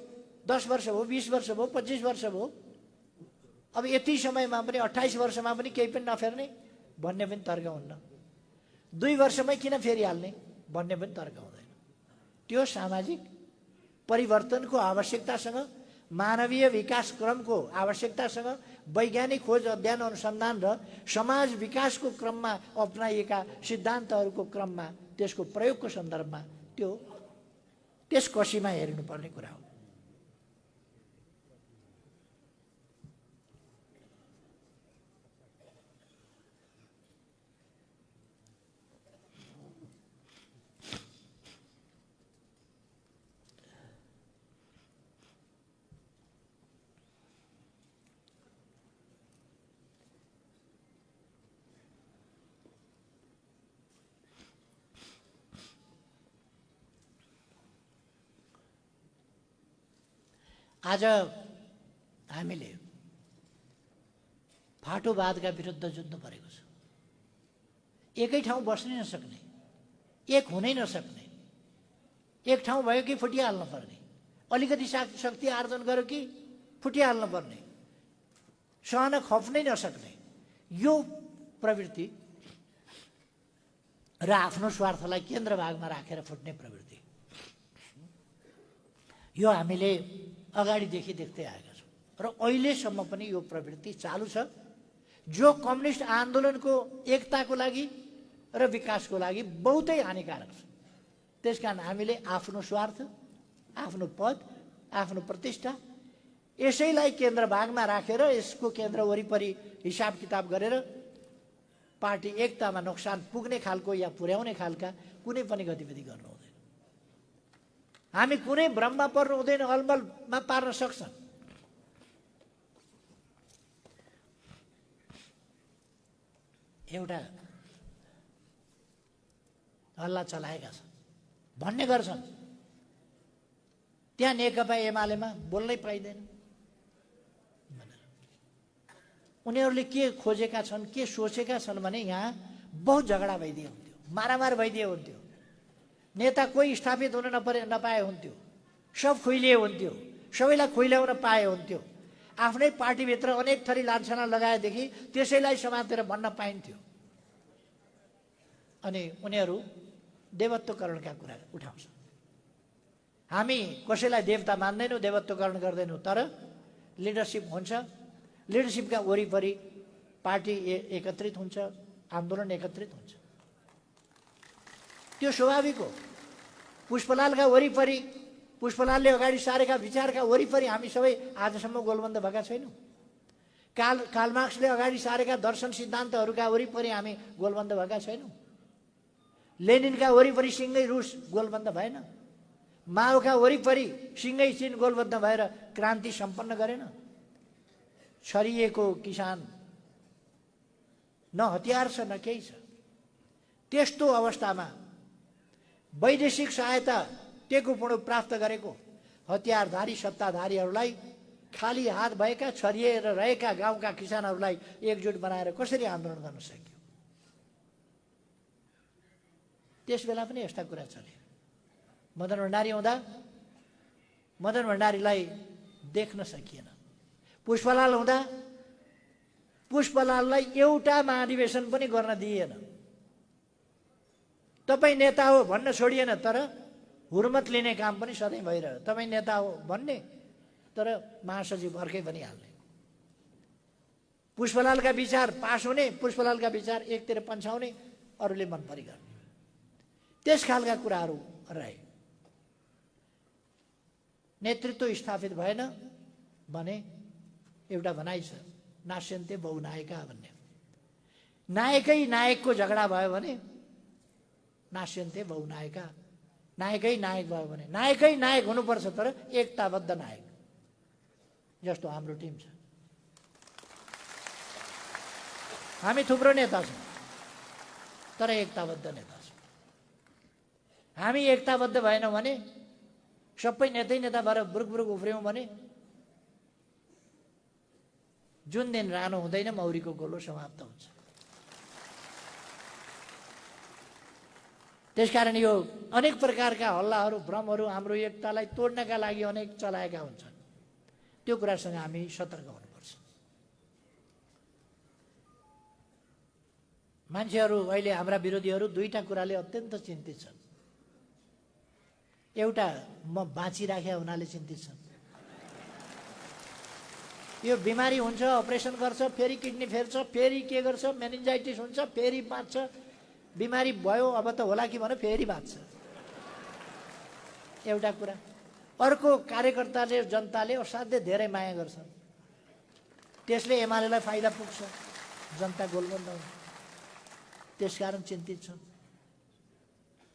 10 वर्ष भयो, 20 वर्ष भयो, 25 वर्ष भयो, अब यति समयमा पनि 28 वर्षमा पनि केही पनि नफेर्ने भन्ने पनि तर्क हुन्न। 2 वर्षमै किन फेरिहाल्ने भन्ने पनि तर्क हुँदैन। त्यो सामाजिक परिवर्तनको आवश्यकतासँग, मानवीय विकास क्रमको आवश्यकतासँग, वैज्ञानिक खोज, अध्ययन, अनुसन्धान र समाज विकासको क्रममा अपनाइएका सिद्धान्तहरूको क्रममा, त्यसको प्रयोगको सन्दर्भमा त्यस कसीमा हेर्नुपर्ने कुरा हो। आज हामीले फाटोवादका विरुद्ध जुझ्नु परेको छ। एकै ठाउँ बस्नै नसक्ने, एक हुनै नसक्ने, एक ठाउँ भयो कि फुटिहाल्न पर्ने, अलिकति शक्ति आर्जन गर्यो कि फुटिहाल्न पर्ने, सहन खप्नै नसक्ने यो प्रवृत्ति र आफ्नो स्वार्थलाई केन्द्रभागमा राखेर फुट्ने प्रवृत्ति, यो हामीले अगाडिदेखि देख्दै आएका छौँ र अहिलेसम्म पनि यो प्रवृत्ति चालू छ। जो कम्युनिस्ट आन्दोलनको एकताको लागि, र विकासको लागि बहुतै हानिकारक छ। त्यसकारण हामीले आफ्नो स्वार्थ, आफ्नो पद, आफ्नो प्रतिष्ठा यसैलाई केन्द्र भागमा राखेर यसको केन्द्र वरिपरि हिसाब किताब गरेर पार्टी एकतामा नोक्सान पुग्ने खालको या पुर्याउने खालका कुनै पनि गतिविधि गर्नु हुँदैन। हामी कुनै भ्रममा पर्नु हुँदैन, अलमलमा पार्न सक्छन्। एउटा हल्ला चलाएका छन्, भन्ने गर्छन् त्यहाँ नेकपा एमालेमा बोल्नै पाइँदैन भनेर। उनीहरूले के खोजेका छन्, के सोचेका छन् भने यहाँ बहुत झगडा भइदिए हुन्थ्यो, मारामार भइदिए हुन्थ्यो, नेता कोही स्थापित हुन नपाए हुन्थ्यो, सब खुइलिए हुन्थ्यो, सबैलाई खुइल्याउन पाए हुन्थ्यो। आफ्नै पार्टीभित्र अनेक थरी लान्छना लगाएदेखि त्यसैलाई समातेर भन्न पाइन्थ्यो। अनि उनीहरू देवत्वकरणका कुरा उठाउँछ। हामी कसैलाई देवता मान्दैनौँ, देवत्वकरण गर्दैनौँ, तर लिडरसिप हुन्छ, लिडरसिपका वरिपरि पार्टी एकत्रित हुन्छ, आन्दोलन एकत्रित हुन्छ, त्यो स्वाभाविक हो। पुष्पलालका वरिपरि, पुष्पलालले अगाडि सारेका विचारका वरिपरि हामी सबै आजसम्म गोलबन्द भएका छैनौँ। कार्ल मार्क्सले अगाडि सारेका दर्शन सिद्धान्तहरूका वरिपरि हामी गोलबन्द भएका छैनौँ। लेनिनका वरिपरि सिङ्गै रुस गोलबन्द भएन। माओका वरिपरि सिङ्गै चीन गोलबद्ध भएर क्रान्ति सम्पन्न गरेन। छरिएको किसान न हतियार छ न केही छ। त्यस्तो अवस्थामा वैदेशिक सहायता टेकुपुणो प्राप्त गरेको हतियारधारी सत्ताधारीहरूलाई खाली हात भएका छरिएर रहेका गाउँका किसानहरूलाई एकजुट बनाएर कसरी आन्दोलन गर्न सक्यो? त्यस बेला पनि यस्ता कुरा चले। मदन भण्डारी हुँदा मदन भण्डारीलाई देख्न सकिएन। पुष्पलाल हुँदा पुष्पलाललाई एउटा महाधिवेशन पनि गर्न दिइएन। तपाईँ नेता हो भन्न छोडिएन, तर हुर्मत लिने काम पनि सधैँ भइरह्यो। तपाईँ नेता हो भन्ने, तर महासचिव अर्कै भनिहाल्ने। पुष्पलालका विचार पास हुने, पुष्पलालका विचार एकतिर पन्छाउने, अरूले मनपरी गर्ने, त्यस खालका कुराहरू रहे। नेतृत्व स्थापित भएन भने एउटा भनाइ छ, नास्यन्ते बहुनायका भन्ने। नायकै नायकको झगडा भयो भने नास्यन्ते बहुनायका, नायकै नायक भयो भने नायकै नायक हुनुपर्छ, तर एकताबद्ध नायक, जस्तो हाम्रो टिम छ। हामी थुप्रो नेता छौँ, तर एकताबद्ध नेता छौँ। हामी एकताबद्ध भएनौँ भने, सबै नेता भएर बुरुक उफ्र्यौँ भने जुन दिन रानो हुँदैन मौरीको गोलो समाप्त हुन्छ। त्यसकारण यो अनेक प्रकारका हल्लाहरू, भ्रमहरू हाम्रो एकतालाई तोड्नका लागि अनेक चलाएका हुन्छन्। त्यो कुरासँग हामी सतर्क हुनुपर्छ। मान्छेहरू अहिले हाम्रा विरोधीहरू दुईटा कुराले अत्यन्त चिन्तित छन्। एउटा, म बाँचिराखेका हुनाले चिन्तित छन्। यो बिमारी हुन्छ, अपरेसन गर्छ, फेरि किडनी फेर्छ, फेरि के गर्छ, मेनिन्जाइटिस हुन्छ, फेरि बाँच्छ, बिमारी भयो अब त होला कि भने फेरि बाँच्छ, एउटा कुरा। अर्को, कार्यकर्ताले, जनताले असाध्यै धेरै माया गर्छन्, त्यसले एमालेलाई फाइदा पुग्छ, जनता गोलबन्द हुन्छ, त्यसकारण चिन्तित छन्।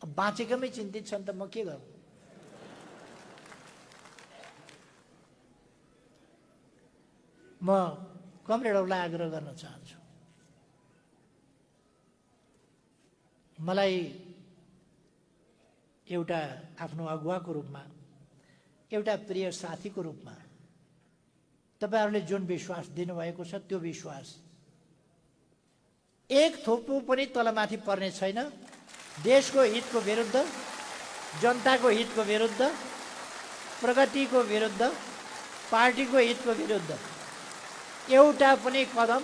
अब बाँचेकोमै चिन्तित छन् त म के गर्नु? म कमरेडहरूलाई आग्रह गर्न चाहन्छु, मलाई एउटा आफ्नो अगुवाको रूपमा, एउटा प्रिय साथीको रूपमा तपाईँहरूले जुन विश्वास दिनुभएको छ, त्यो विश्वास एक थोपो पनि तलमाथि पर्ने छैन। देशको हितको विरुद्ध, जनताको हितको विरुद्ध, प्रगतिको विरुद्ध, पार्टीको हितको विरुद्ध एउटा पनि कदम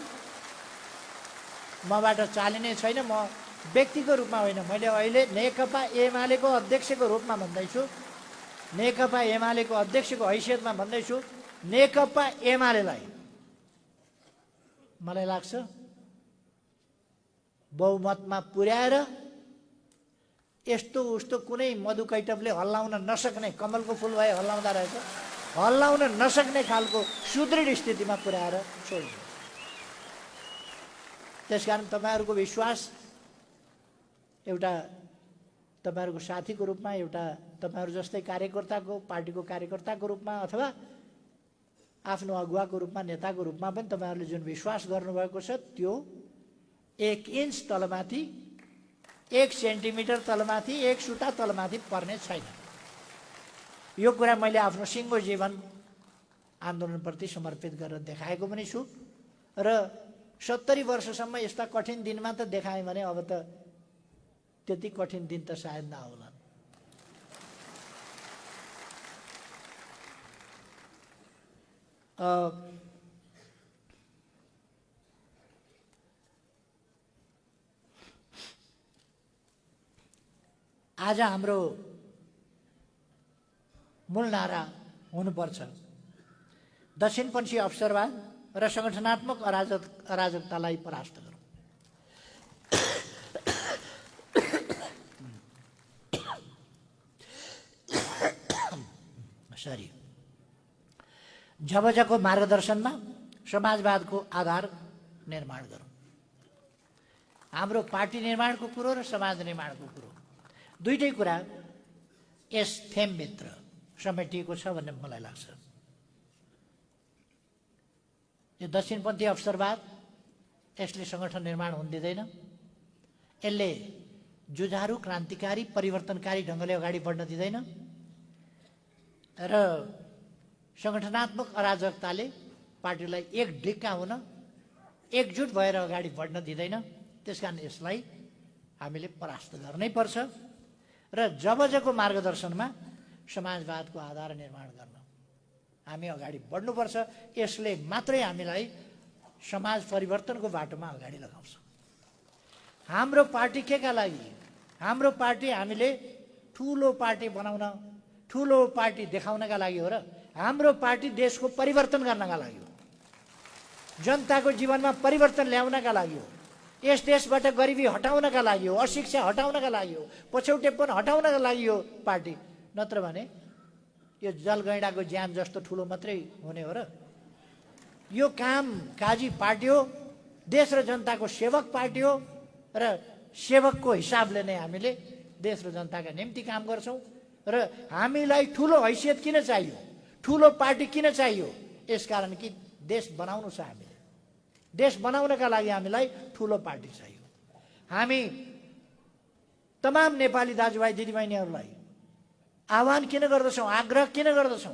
मबाट चालिने छैन। म व्यक्तिको रूपमा होइन, मैले अहिले नेकपा एमालेको अध्यक्षको रूपमा भन्दैछु, नेकपा एमालेको अध्यक्षको हैसियतमा भन्दैछु। नेकपा एमालेलाई मलाई लाग्छ बहुमतमा पुर्याएर यस्तो उस्तो कुनै मधु कैटवले हल्लाउन नसक्ने, कमलको फुल भए हल्लाउँदा रहेछ, हल्लाउन नसक्ने खालको सुदृढ स्थितिमा पुर्याएर छोडिदियो। त्यसकारण तपाईँहरूको विश्वास एउटा तपाईँहरूको साथीको रूपमा, एउटा तपाईँहरू जस्तै कार्यकर्ताको, पार्टीको कार्यकर्ताको रूपमा अथवा आफ्नो अगुवाको रूपमा, नेताको रूपमा पनि तपाईँहरूले जुन विश्वास गर्नुभएको छ त्यो 1 इन्च तलमाथि, 1 सेन्टिमिटर तलमाथि, 1 सुता तलमाथि पर्ने छैन। यो कुरा मैले आफ्नो सिङ्गो जीवन आन्दोलनप्रति समर्पित गरेर देखाएको पनि छु र 70 वर्षसम्म यस्ता कठिन दिनमा त देखाएँ भने अब त त्यति कठिन दिन त सायद नआउला। आज हाम्रो मूल नारा हुनुपर्छ दक्षिणपन्थी अवसरवाद र सङ्गठनात्मक अराजकतालाई परास्त गरौँ। जबजको मार्गदर्शनमा समाजवादको आधार निर्माण गरौँ। हाम्रो पार्टी निर्माणको कुरो र समाज निर्माणको कुरो दुईटै कुरा यस थेमभित्र समेटिएको छ भन्ने मलाई लाग्छ। यो दक्षिणपन्थी अवसरवाद यसले सङ्गठन निर्माण हुन दिँदैन, यसले जुझारु, क्रान्तिकारी, परिवर्तनकारी ढङ्गले अगाडि बढ्न दिँदैन र सङ्गठनात्मक अराजकताले पार्टीलाई एक ढिक्का हुन, एकजुट भएर अगाडि बढ्न दिँदैन। त्यसकारण यसलाई हामीले परास्त गर्नै पर्छ र जबजको मार्गदर्शनमा समाजवादको आधार निर्माण गर्न हामी अगाडि बढ्नुपर्छ। यसले मात्रै हामीलाई समाज परिवर्तनको बाटोमा अगाडि लगाउँछ। हाम्रो पार्टी केका लागि? हाम्रो पार्टी हामीले ठुलो पार्टी बनाउन, ठुलो पार्टी देखाउनका लागि हो र हाम्रो पार्टी देशको परिवर्तन गर्नका लागि हो, जनताको जीवनमा परिवर्तन ल्याउनका लागि हो, यस देशबाट गरिबी हटाउनका लागि हो, अशिक्षा हटाउनका लागि हो, पछौटेपन हटाउनका लागि हो पार्टी। नत्र भने यो जलगैँडाको ज्यान जस्तो ठुलो मात्रै हुने हो र? यो काम काजी पार्टी हो, देश र जनताको सेवक पार्टी हो र सेवकको हिसाबले नै हामीले देश र जनताका निम्ति काम गर्छौँ। र हामीलाई ठुलो हैसियत किन चाहियो, ठुलो पार्टी किन चाहियो? यसकारण कि देश बनाउनु छ। हामीले देश बनाउनका लागि हामीलाई ठुलो पार्टी चाहियो। हामी तमाम नेपाली दाजुभाइ दिदीबहिनीहरूलाई आह्वान किन गर्दछौँ, आग्रह किन गर्दछौँ?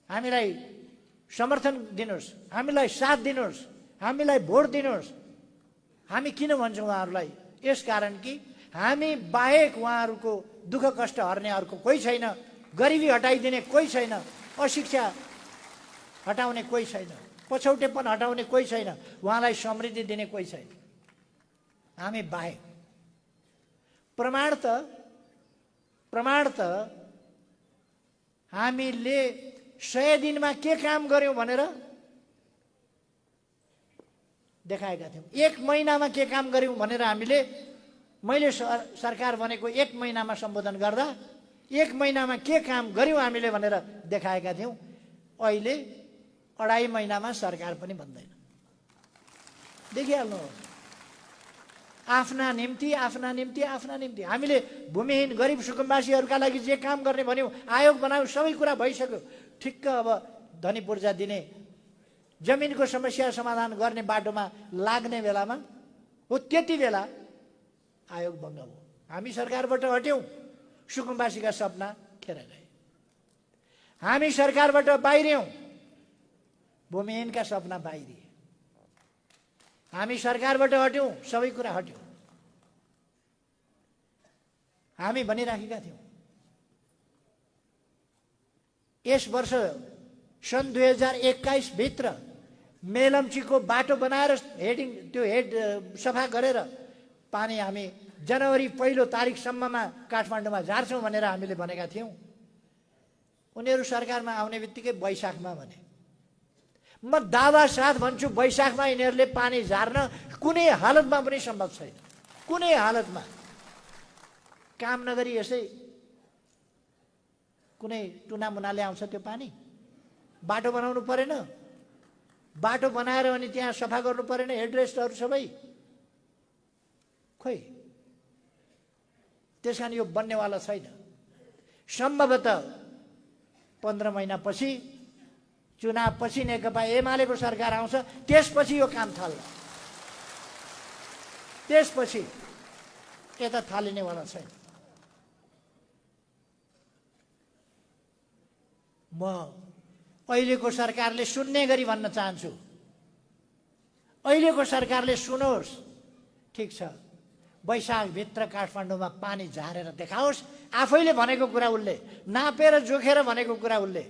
हामीलाई समर्थन दिनुहोस्, हामीलाई साथ दिनुहोस्, हामीलाई भोट दिनुहोस्। हामी किन भन्छौँ उहाँहरूलाई? यसकारण कि हामी बाहेक उहाँहरूको दुःख कष्ट हर्ने अर्को कोही छैन, गरिबी हटाइदिने कोही छैन, अशिक्षा हटाउने कोही छैन, पछौटेपन हटाउने कोही छैन, उहाँलाई समृद्धि दिने कोही छैन, हामी बाहेक। प्रमाण त हामीले 100 दिनमा के काम गर्यौं भनेर देखाएका थियौं। 1 महिनामा के काम गर्यौं भनेर मैले सरकार बनेको 1 महिनामा सम्बोधन गर्दा 1 महिनामा के काम गर्यौं हामीले भनेर देखाएका थियौं। अहिले 2.5 महिनामा सरकार पनि बन्दैन। देखिहाल्नुहोस्, आफ्ना निम्ति हामीले भूमिहीन गरिब सुकुम्बासीहरूका लागि जे काम गर्ने भन्यौं, आयोग बनायौं, सबै कुरा भइसक्यो। ठिक्क अब धनी पूर्जा दिने, जमिनको समस्या समाधान गर्ने बाटोमा लाग्ने बेलामा हो, त्यति बेला आयोग भङ्ग भयो। हामी सरकारबाट हट्यौं, सुकुम्बासीका सपना खेर गए। हामी सरकारबाट बाहिरियौं, भूमिहीनका सपना बाहिरिए। हामी सरकारबाट हट्यौं, सबै कुरा हट्यो। हामी भनिराखेका थियौं यस वर्ष सन् 2021 भित्र मेलम्चीको बाटो बनाएर हेड सफा गरेर पानी हामी जनवरी 1 तारिखसम्ममा काठमाडौँमा झार्छौँ भनेर हामीले भनेका थियौं। उनीहरू सरकारमा आउने बित्तिकै वैशाखमा भने। म दावा साथ भन्छु वैशाखमा यिनीहरूले पानी झार्न कुनै हालतमा पनि सम्भव छैन। कुनै हालतमा काम नगरी यसै कुनै टुनामुनाले आउँछ त्यो पानी? बाटो बनाउनु परेन? बाटो बनाएर अनि त्यहाँ सफा गर्नु परेन हेडरेस्टहरू सबै? खोइ, त्यस कारण यो बन्नेवाला छैन। सम्भवतः 15 महिनापछि चुनावपछि नेकपा एमालेको सरकार आउँछ, त्यसपछि यो काम थाल्ला। त्यसपछि यता थालिनेवाला छैन। म अहिलेको सरकारले सुन्ने गरी भन्न चाहन्छु, अहिलेको सरकारले सुनोस्। ठिक छ, वैशाखभित्र काठमाडौँमा पानी झारेर देखाओस्। आफैले भनेको कुरा उसले नापेर जोखेर भनेको कुरा उसले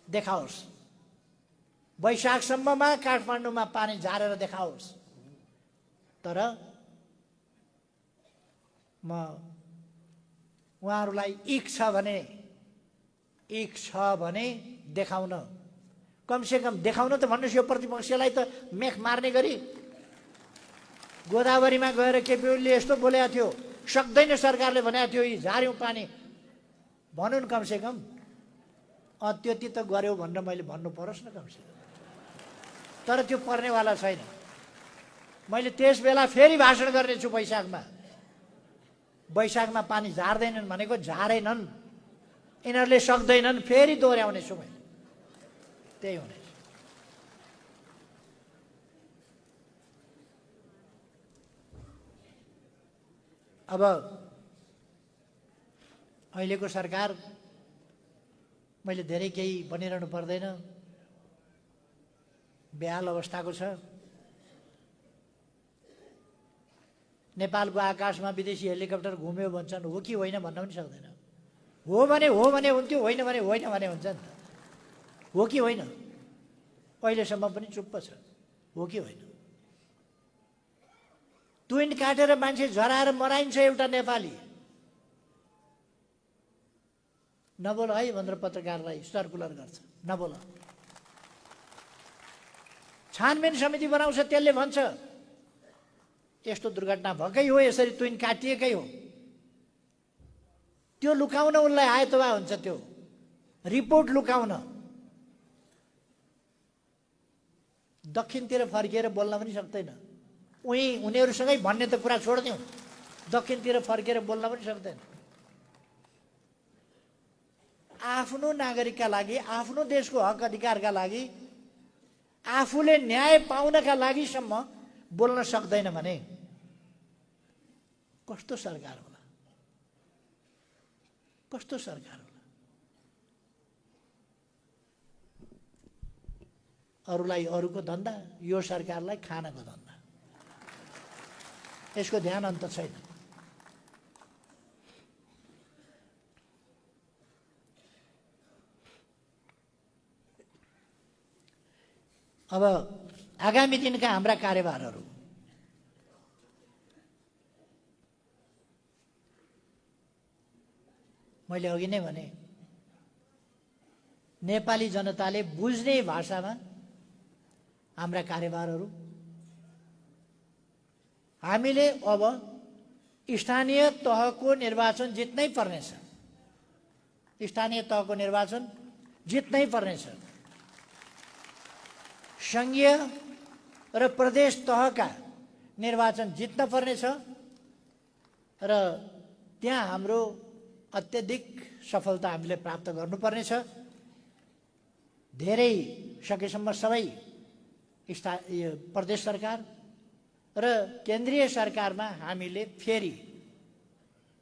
देखाओस्। वैशाखसम्ममा काठमाडौँमा पानी झारेर देखाओस्। तर म उहाँहरूलाई इक छ भने देखाउन, कमसेकम देखाउन त भन्नुहोस्। यो प्रतिपक्षलाई त मेख मार्ने गरी गोदावरीमा गएर केपी ओलीले यस्तो बोलेको थियो, सक्दैन सरकारले भनेको थियो, यी झार्यौँ पानी भनुन् कमसेकम। त्यति त गर्यो भनेर मैले भन्नु परोस् न कमसेकम। तर त्यो पर्नेवाला छैन। मैले त्यस बेला फेरि भाषण गर्नेछु वैशाखमा। वैशाखमा पानी झार्दैनन् भनेको झारेनन्, यिनीहरूले सक्दैनन्, फेरि दोहोऱ्याउनेछु मैले। त्यही हुनेछ। अब अहिलेको सरकार मैले धेरै केही भनिरहनु पर्दैन, बेहाल अवस्थाको छ। नेपालको आकाशमा विदेशी हेलिकप्टर घुम्यो भन्छन्, हो कि होइन भन्न पनि सक्दैन। हो भने हुन्थ्यो, होइन भने हुन्छ नि त। हो कि होइन अहिलेसम्म पनि चुप्प छ। हो कि होइन? ट्विन काटेर मान्छे झराएर मराइन्छ एउटा नेपाली। नबोल है भनेर पत्रकारलाई सर्कुलर गर्छ, नबोल। छानबिन समिति बनाउँछ, त्यसले भन्छ यस्तो दुर्घटना भएकै हो, यसरी ट्विन काटिएकै हो। त्यो लुकाउन उनलाई आयतवा हुन्छ, त्यो रिपोर्ट लुकाउन। दक्षिणतिर फर्किएर बोल्न पनि सक्दैन। उनीहरूसँगै भन्ने त कुरा छोडिदिउँ, दक्षिणतिर फर्केर बोल्न पनि सक्दैन। आफ्नो नागरिकका लागि, आफ्नो देशको हक अधिकारका लागि, आफूले न्याय पाउनका लागिसम्म बोल्न सक्दैन भने कस्तो सरकार होला? कस्तो सरकार होला? अरूलाई अरूको धन्दा, यो सरकारलाई खानको धन्दा। यसको ध्यान अन्त छैन। अब आगामी दिनका हाम्रा कार्यभारहरू, मैले अघि नै भने, नेपाली जनताले बुझ्ने भाषामा हाम्रा कार्यभारहरू। हामीले अब स्थानीय तहको निर्वाचन जित्नै पर्नेछ। स्थानीय तहको निर्वाचन जित्नै पर्नेछ। संघीय र प्रदेश तहका निर्वाचन जित्न पर्नेछ र त्यहाँ हाम्रो अत्यधिक सफलता हामीले प्राप्त गर्नुपर्नेछ। धेरै सकेसम्म सबै प्रदेश सरकार र केन्द्रीय सरकारमा हामीले फेरि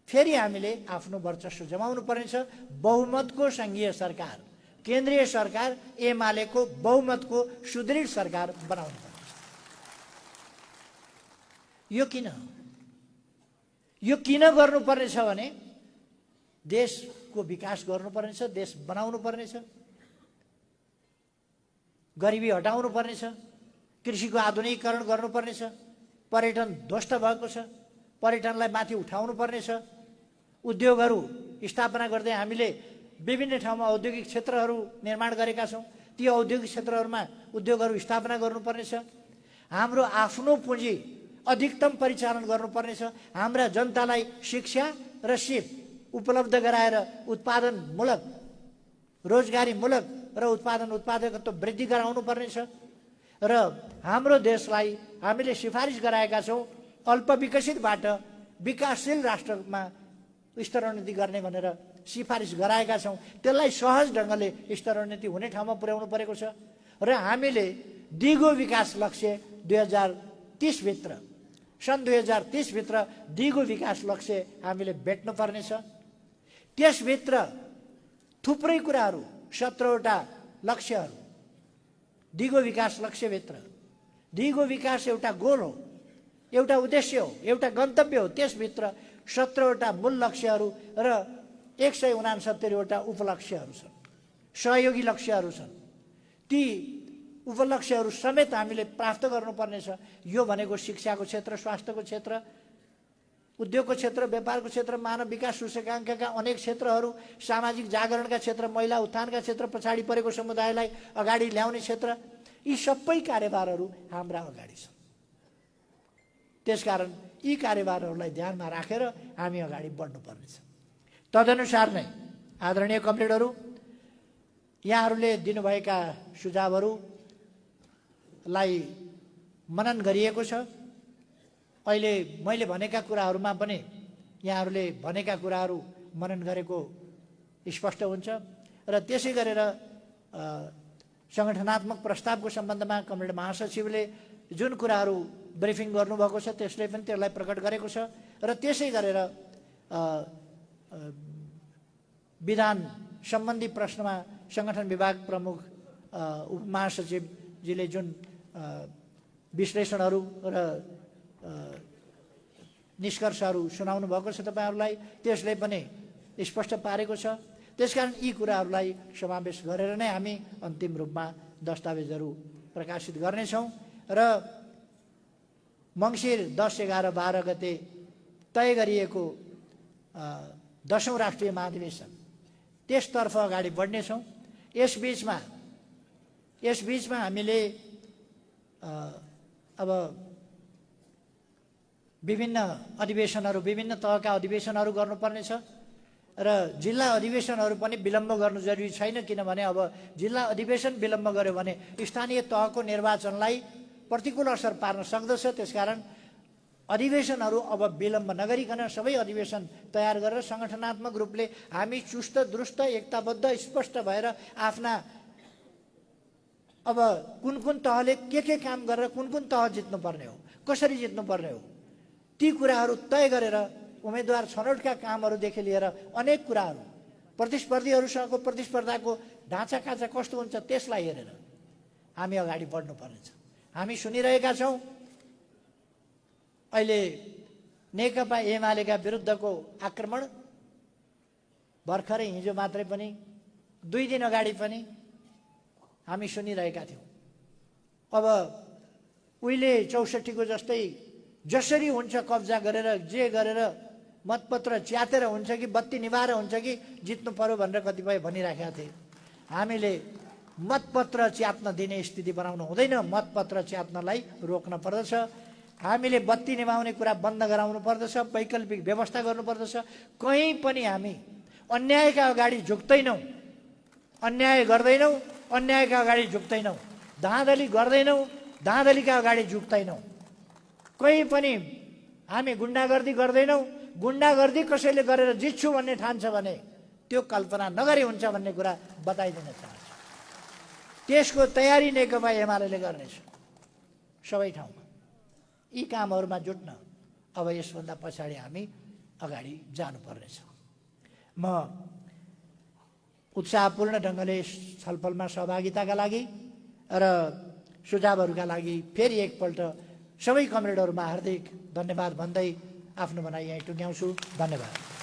हामीले आफ्नो वर्चस्व जमाउनु पर्नेछ। बहुमतको संघीय सरकार, केन्द्रीय सरकार, एमालेको बहुमतको सुदृढ सरकार बनाउनु पर्छ। यो किन गर्नुपर्नेछ भने देशको विकास गर्नुपर्नेछ, देश बनाउनु पर्नेछ, गरिबी हटाउनु पर्नेछ, कृषिको आधुनिकीकरण गर्नुपर्नेछ, पर्यटन ध्वस्त भएको छ, पर्यटनलाई माथि उठाउनु पर्नेछ, उद्योगहरू स्थापना गर्दै हामीले विभिन्न ठाउँमा औद्योगिक क्षेत्रहरू निर्माण गरेका छौँ, ती औद्योगिक क्षेत्रहरूमा उद्योगहरू स्थापना गर्नुपर्नेछ। हाम्रो आफ्नो पुँजी अधिकतम परिचालन गर्नुपर्नेछ। हाम्रा जनतालाई शिक्षा र सिप उपलब्ध गराएर उत्पादनमूलक, रोजगारीमूलक र उत्पादकत्व वृद्धि गराउनु पर्नेछ। र हाम्रो देशलाई हामीले सिफारिस गराएका छौँ अल्पविकसितबाट विकासशील राष्ट्रमा स्तरोन्नति गर्ने भनेर सिफारिस गराएका छौँ। त्यसलाई सहज ढङ्गले स्तरोन्नति हुने ठाउँमा पुर्याउनु परेको छ। र हामीले दिगो विकास लक्ष्य 2030 भित्र, सन् 2030 भित्र दिगो विकास लक्ष्य हामीले भेट्नु पर्नेछ। त्यसभित्र थुप्रै कुराहरू, 17वटा लक्ष्यहरू, दिगो विकास लक्ष्यभित्र दिगो विकास एउटा गोल हो, एउटा उद्देश्य हो, एउटा गन्तव्य हो। त्यसभित्र 17वटा मूल लक्ष्यहरू र 169वटा उपलक्ष्यहरू छन्, सहयोगी लक्ष्यहरू छन्। ती उपलक्ष्यहरू समेत हामीले प्राप्त गर्नुपर्नेछ। यो भनेको शिक्षाको क्षेत्र, स्वास्थ्यको क्षेत्र, उद्योगको क्षेत्र, व्यापारको क्षेत्र, मानव विकास सूचकाङ्कका अनेक क्षेत्रहरू, सामाजिक जागरणका क्षेत्र, महिला उत्थानका क्षेत्र, पछाडि परेको समुदायलाई अगाडि ल्याउने क्षेत्र, यी सबै कार्यभारहरू हाम्रा अगाडि छन्। त्यसकारण यी कार्यभारहरूलाई ध्यानमा राखेर हामी अगाडि बढ्नुपर्नेछ। तदनुसार नै आदरणीय कमरेडहरू, यहाँहरूले दिनुभएका सुझावहरूलाई मनन गरिएको छ। अहिले मैले भनेका कुराहरूमा पनि यहाँहरूले भनेका कुराहरू मनन गरेको स्पष्ट हुन्छ। र त्यसै गरेर सङ्गठनात्मक प्रस्तावको सम्बन्धमा कमरेड महासचिवले जुन कुराहरू ब्रिफिङ गर्नुभएको छ त्यसले पनि त्यसलाई प्रकट गरेको छ। र त्यसै गरेर विधान सम्बन्धी प्रश्नमा सङ्गठन विभाग प्रमुख उपमहासचिवजीले जुन विश्लेषणहरू र निष्कर्षहरू सुनाउनु भएको छ तपाईँहरूलाई, त्यसले पनि स्पष्ट पारेको छ। त्यसकारण यी कुराहरूलाई समावेश गरेर नै हामी अन्तिम रूपमा दस्तावेजहरू प्रकाशित गर्नेछौँ। र मङ्सिर 10, 11, 12 गते तय गरिएको 10औं राष्ट्रिय महाधिवेशन त्यसतर्फ अगाडि बढ्नेछौँ। यसबीचमा हामीले अब विभिन्न अधिवेशनहरू, विभिन्न तहका अधिवेशनहरू गर्नुपर्नेछ। र जिल्ला अधिवेशनहरू पनि विलम्ब गर्नु जरुरी छैन, किनभने अब जिल्ला अधिवेशन विलम्ब गर्यो भने स्थानीय तहको निर्वाचनलाई प्रतिकूल असर पार्न सक्दछ। त्यसकारण अधिवेशनहरू अब विलम्ब नगरिकन सबै अधिवेशन तयार गरेर सङ्गठनात्मक रूपले हामी चुस्त दुरुस्त, एकताबद्ध, स्पष्ट भएर आफ्ना अब कुन तहले के काम गरेर कुन तह जित्नुपर्ने हो, कसरी जित्नुपर्ने हो, ती कुराहरू तय गरेर उम्मेदवार छनौटका कामहरूदेखि लिएर अनेक कुराहरू, प्रतिस्पर्धीहरूसँगको प्रतिस्पर्धाको ढाँचा काँचा कस्तो हुन्छ त्यसलाई हेरेर हामी अगाडि बढ्नुपर्नेछ। हामी सुनिरहेका छौँ अहिले नेकपा एमालेका विरुद्धको आक्रमण भर्खरै हिजो मात्रै पनि 2 दिन अगाडि पनि हामी सुनिरहेका थियौँ। अब उहिले 64 को जस्तै जसरी हुन्छ कब्जा गरेर जे गरेर मतपत्र च्यातेर हुन्छ कि बत्ती निभाएर हुन्छ कि जित्नु पर्यो भनेर कतिपय भनिराखेका थिए। हामीले मतपत्र च्यात्न दिने स्थिति बनाउनु हुँदैन, मतपत्र च्यात्नलाई रोक्न पर्दछ। हामीले बत्ती निभाउने कुरा बन्द गराउनु पर्दछ, वैकल्पिक व्यवस्था गर्नुपर्दछ। कहीँ पनि हामी अन्यायका अगाडि झुक्दैनौँ, अन्याय गर्दैनौँ, अन्यायका अगाडि झुक्दैनौँ, धाँधली गर्दैनौँ, धाँधलीका अगाडि झुक्दैनौँ। कहीँ पनि हामी गुन्डागर्दी गर्दैनौँ। गुन्डागर्दी कसैले गरेर जित्छु भन्ने ठान्छ भने त्यो कल्पना नगरी हुन्छ भन्ने कुरा बताइदिन चाहन्छु। त्यसको तयारी नेकपा एमाले गर्नेछ सबै ठाउँमा। यी कामहरूमा जुट्न अब यसभन्दा पछाडि हामी अगाडि जानुपर्नेछ। म उत्साहपूर्ण ढङ्गले छलफलमा सहभागिताका लागि र सुझावहरूका लागि फेरि एकपल्ट सबै कमरेडहरूमा हार्दिक धन्यवाद भन्दै आफ्नो भनाइ यहीँ टुङ्ग्याउँछु। धन्यवाद।